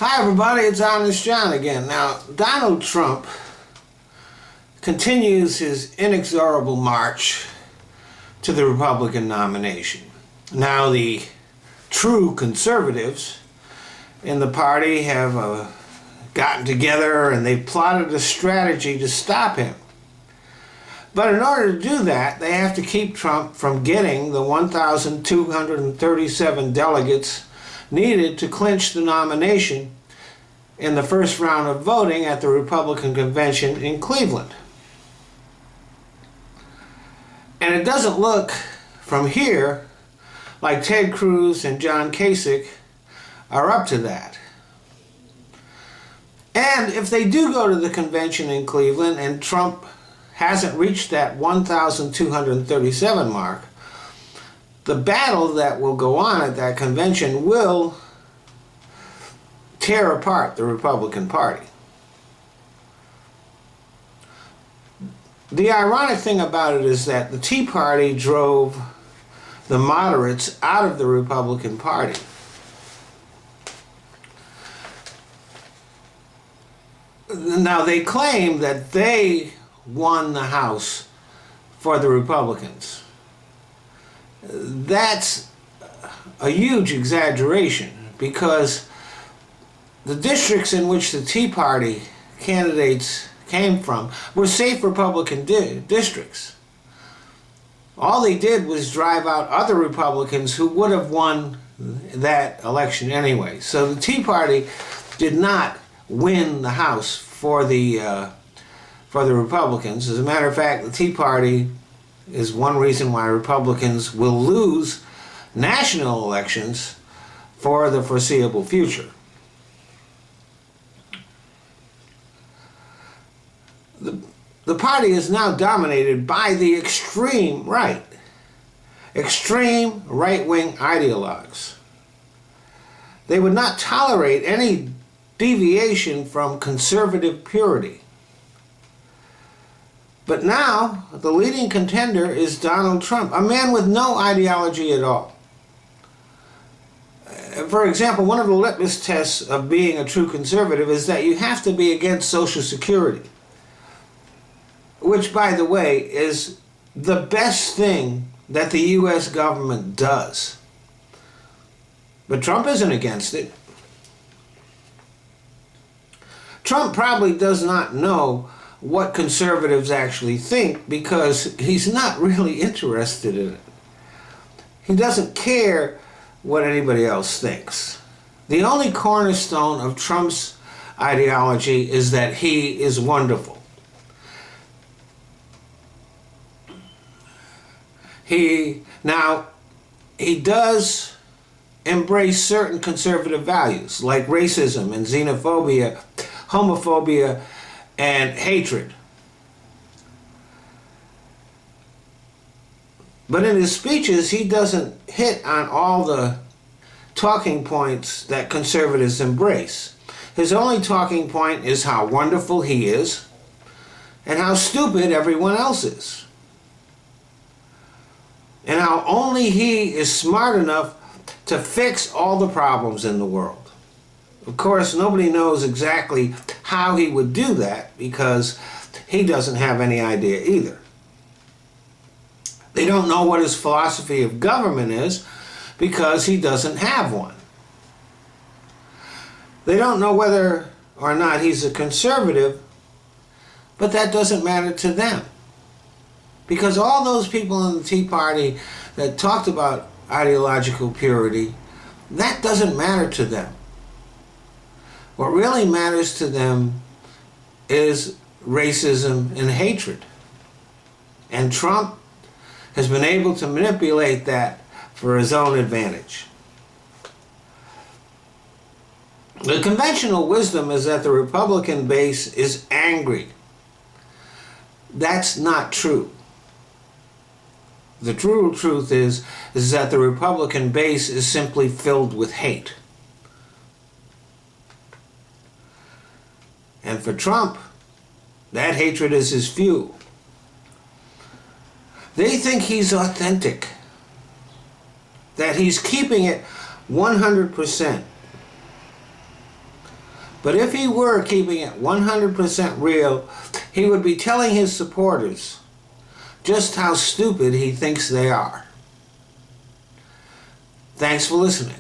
Hi everybody, it's Honest John again. Now, Donald Trump continues his inexorable march to the Republican nomination. Now, the true conservatives in the party have gotten together and they've plotted a strategy to stop him. But in order to do that, they have to keep Trump from getting the 1,237 delegates needed to clinch the nomination in the first round of voting at the Republican convention in Cleveland. And it doesn't look from here like Ted Cruz and John Kasich are up to that. And if they do go to the convention in Cleveland and Trump hasn't reached that 1,237 mark, the battle that will go on at that convention will tear apart the Republican Party. The ironic thing about it is that the Tea Party drove the moderates out of the Republican Party. Now, they claim that they won the House for the Republicans. That's a huge exaggeration, because the districts in which the Tea Party candidates came from were safe Republican districts. All they did was drive out other Republicans who would have won that election anyway. So the Tea Party did not win the House for the Republicans. As a matter of fact, the Tea Party is one reason why Republicans will lose national elections for the foreseeable future. The party is now dominated by the extreme right, extreme right-wing ideologues. They would not tolerate any deviation from conservative purity. But now, the leading contender is Donald Trump, a man with no ideology at all. For example, one of the litmus tests of being a true conservative is that you have to be against Social Security, which, by the way, is the best thing that the U.S. government does. But Trump isn't against it. Trump probably does not know what conservatives actually think, because he's not really interested in it. He doesn't care what anybody else thinks. The only cornerstone of Trump's ideology is that he is wonderful. He does embrace certain conservative values like racism and xenophobia, homophobia, and hatred. But in his speeches, he doesn't hit on all the talking points that conservatives embrace. His only talking point is how wonderful he is and how stupid everyone else is, and how only he is smart enough to fix all the problems in the world. Of course, nobody knows exactly how he would do that, because he doesn't have any idea either. They don't know what his philosophy of government is, because he doesn't have one. They don't know whether or not he's a conservative, but that doesn't matter to them, because all those people in the Tea Party that talked about ideological purity, that doesn't matter to them. What really matters to them is racism and hatred. And Trump has been able to manipulate that for his own advantage. The conventional wisdom is that the Republican base is angry. That's not true. The true truth is that the Republican base is simply filled with hate. And for Trump, that hatred is his fuel. They think he's authentic, that he's keeping it 100%. But if he were keeping it 100% real, he would be telling his supporters just how stupid he thinks they are. Thanks for listening.